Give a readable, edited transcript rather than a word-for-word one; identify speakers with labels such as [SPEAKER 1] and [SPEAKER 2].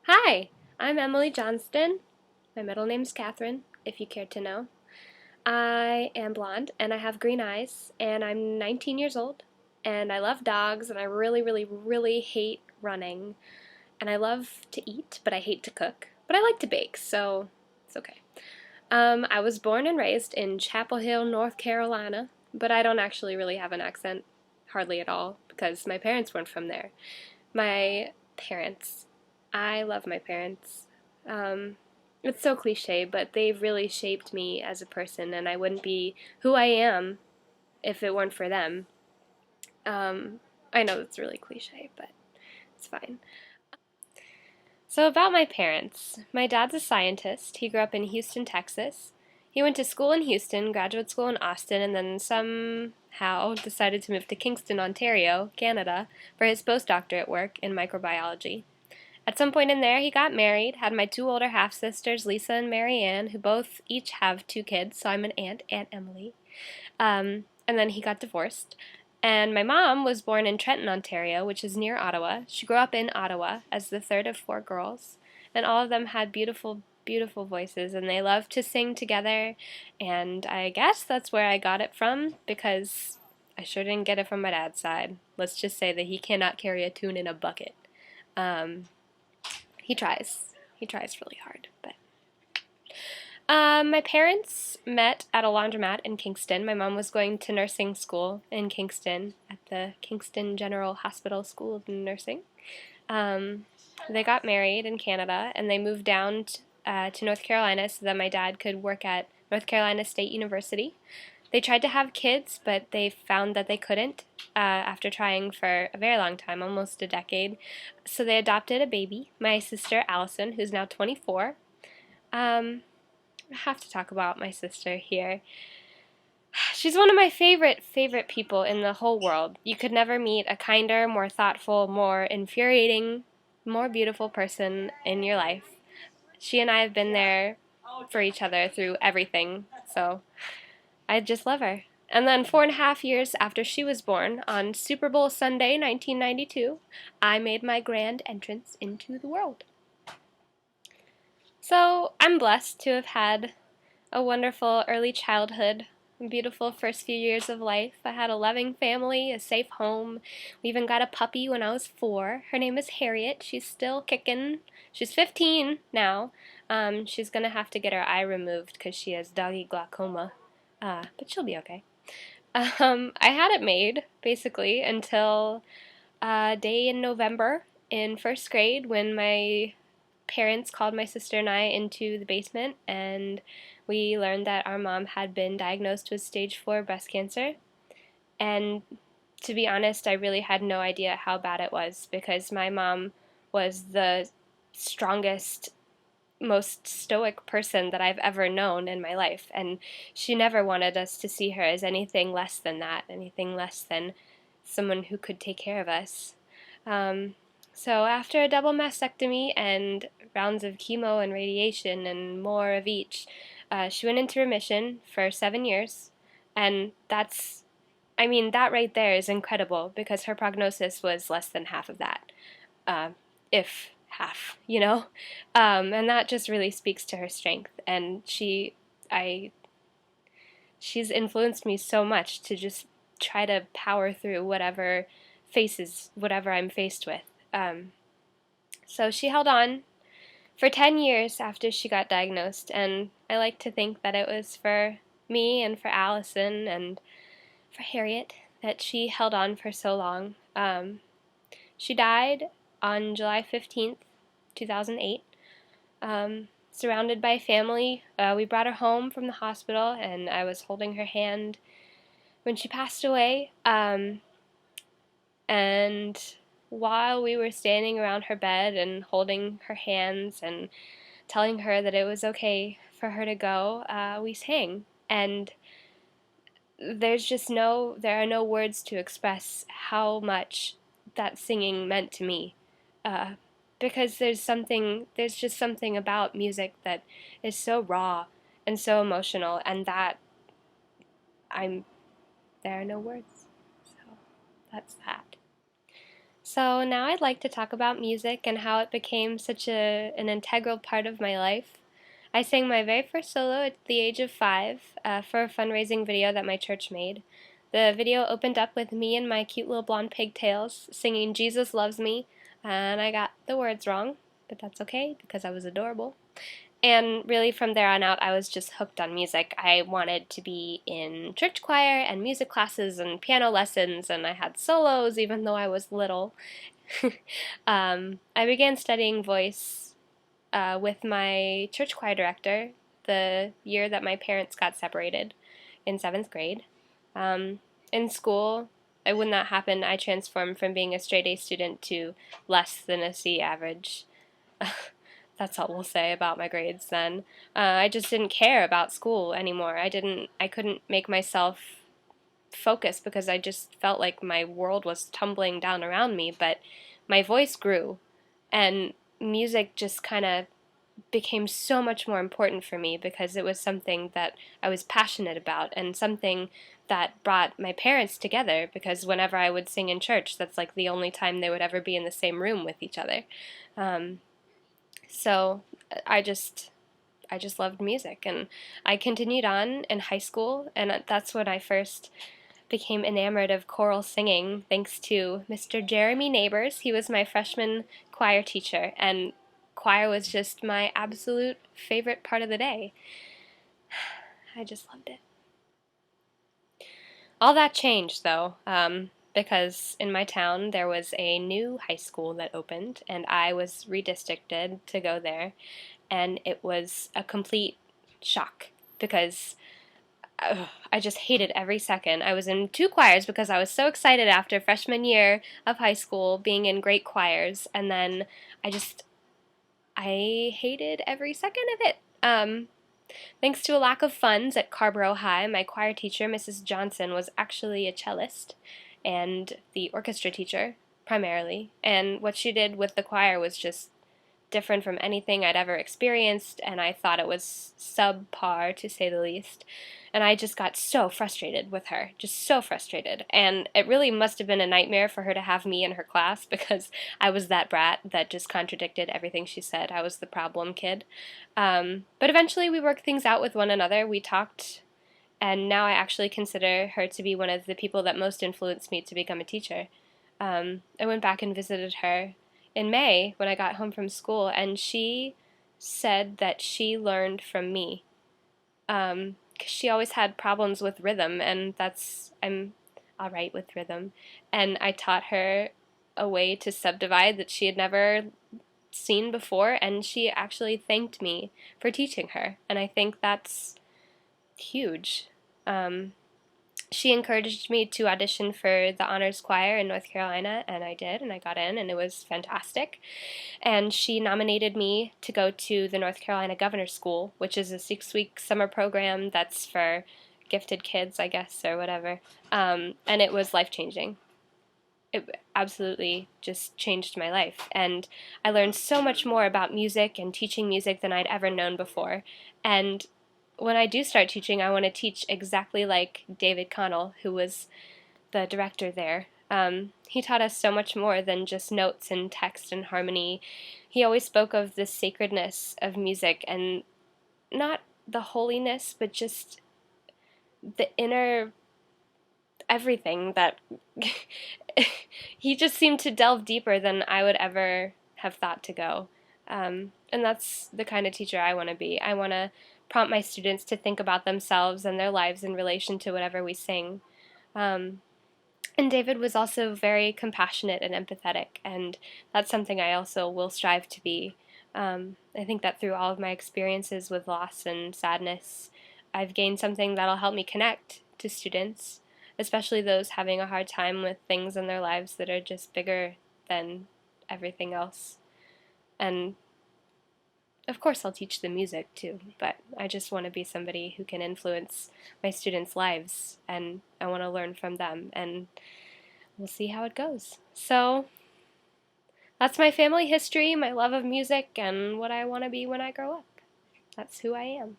[SPEAKER 1] Hi, I'm Emily Johnston. My middle name's Catherine, if you care to know. I am blonde and I have green eyes, and I'm 19 years old. And I love dogs, and I really, really, really hate running. And I love to eat, but I hate to cook. But I like to bake, so it's okay. I was born and raised in Chapel Hill, North Carolina, but I don't actually really have an accent, hardly at all, because my parents weren't from there. My parents. I love my parents. Um, it's so cliche, but they've really shaped me as a person, and I wouldn't be who I am if it weren't for them. Um, I know that's really cliche, but it's fine. So, about my parents. My dad's a scientist. He grew up in Houston, Texas. He went to school in Houston, graduate school in Austin, and then somehow decided to move to Kingston, Ontario, Canada, for his postdoctorate work in microbiology. At some point in there, he got married, had my two older half sisters, Lisa and Mary Ann, who both each have two kids, so I'm an aunt, Aunt Emily. And then he got divorced. And my mom was born in Trenton, Ontario, which is near Ottawa. She grew up in Ottawa as the third of four girls, and all of them had beautiful, beautiful voices, and they loved to sing together. And I guess that's where I got it from, because I sure didn't get it from my dad's side. Let's just say that he cannot carry a tune in a bucket. Um, he tries. He tries really hard, but my parents met at a laundromat in Kingston. My mom was going to nursing school in Kingston at the Kingston General Hospital School of Nursing. Um, they got married in Canada, and they moved down to North Carolina so that my dad could work at North Carolina State University. They tried to have kids, but they found that they couldn't after trying for a very long time, almost a decade. So they adopted a baby, my sister Allison, who's now 24. I have to talk about my sister here. She's one of my favorite people in the whole world. You could never meet a kinder, more thoughtful, more infuriating, more beautiful person in your life. She and I have been there for each other through everything, so I just love her. And then 4.5 years after she was born, on Super Bowl Sunday, 1992, I made my grand entrance into the world. So I'm blessed to have had a wonderful early childhood, a beautiful first few years of life. I had a loving family, a safe home. We even got a puppy when I was 4. Her name is Harriet. She's still kicking. She's 15 now. She's going to have to get her eye removed because she has doggy glaucoma, but she'll be okay. I had it made, basically, until a day in November in first grade when my parents called my sister and I into the basement, and we learned that our mom had been diagnosed with stage 4 breast cancer. And to be honest, I really had no idea how bad it was, because my mom was the strongest, most stoic person that I've ever known in my life, and she never wanted us to see her as anything less than that, anything less than someone who could take care of us. Um, so after a double mastectomy and rounds of chemo and radiation and more of each, she went into remission for 7 years, and that right there is incredible, because her prognosis was less than half of that, if half, and that just really speaks to her strength. And I, she's influenced me so much to just try to power through whatever I'm faced with. So she held on for 10 years after she got diagnosed, and I like to think that it was for me and for Allison and for Harriet that she held on for so long. She died on July 15th, 2008, surrounded by family. We brought her home from the hospital, and I was holding her hand when she passed away. And while we were standing around her bed and holding her hands and telling her that it was okay for her to go, we sang. And there are no words to express how much that singing meant to me. Uh, because there's just something about music that is so raw and so emotional, and that there are no words. So that's that. So now I'd like to talk about music and how it became such an integral part of my life. I sang my very first solo at the age of 5 for a fundraising video that my church made. The video opened up with me and my cute little blonde pigtails singing Jesus Loves Me, and I got the words wrong, but that's okay because I was adorable. And really, from there on out, I was just hooked on music. I wanted to be in church choir and music classes and piano lessons, and I had solos even though I was little. I began studying voice with my church choir director the year that my parents got separated in 7th grade. In school, when that happened, I transformed from being a straight A student to less than a C average. That's all we'll say about my grades then. I just didn't care about school anymore. I couldn't make myself focus because I just felt like my world was tumbling down around me, but my voice grew and music just kind of became so much more important for me because it was something that I was passionate about and something that brought my parents together because whenever I would sing in church, that's like the only time they would ever be in the same room with each other. So I just loved music, and I continued on in high school, and that's when I first became enamored of choral singing thanks to Mr. Jeremy Neighbors. He was my freshman choir teacher, and choir was just my absolute favorite part of the day. I just loved it. All that changed, though, because in my town there was a new high school that opened, and I was redistricted to go there, and it was a complete shock because I just hated every second. I was in 2 choirs because I was so excited after freshman year of high school being in great choirs, and then I hated every second of it. Thanks to a lack of funds at Carborough High, my choir teacher, Mrs. Johnston, was actually a cellist and the orchestra teacher, primarily. And what she did with the choir was just different from anything I'd ever experienced, and I thought it was subpar, to say the least. And I just got so frustrated with her, just so frustrated. And it really must have been a nightmare for her to have me in her class because I was that brat that just contradicted everything she said. I was the problem kid. But eventually we worked things out with one another. We talked, and now I actually consider her to be one of the people that most influenced me to become a teacher. I went back and visited her in May when I got home from school, and she said that she learned from me. 'Cause she always had problems with rhythm, and I'm all right with rhythm. And I taught her a way to subdivide that she had never seen before, and she actually thanked me for teaching her, and I think that's huge. She encouraged me to audition for the honors choir in North Carolina, and I did, and I got in, and it was fantastic. And she nominated me to go to the North Carolina Governor's School, which is a 6-week summer program that's for gifted kids, I guess, or whatever. And it was life-changing. It absolutely just changed my life. And I learned so much more about music and teaching music than I'd ever known before. And when I do start teaching, I want to teach exactly like David Connell, who was the director there. He taught us so much more than just notes and text and harmony. He always spoke of the sacredness of music, and not the holiness, but just the inner everything that he just seemed to delve deeper than I would ever have thought to go. And that's the kind of teacher I want to be. I want to prompt my students to think about themselves and their lives in relation to whatever we sing. And David was also very compassionate and empathetic, and that's something I also will strive to be. I think that through all of my experiences with loss and sadness, I've gained something that'll help me connect to students, especially those having a hard time with things in their lives that are just bigger than everything else. And of course I'll teach them music too, but I just want to be somebody who can influence my students' lives, and I want to learn from them, and we'll see how it goes. So that's my family history, my love of music, and what I want to be when I grow up. That's who I am.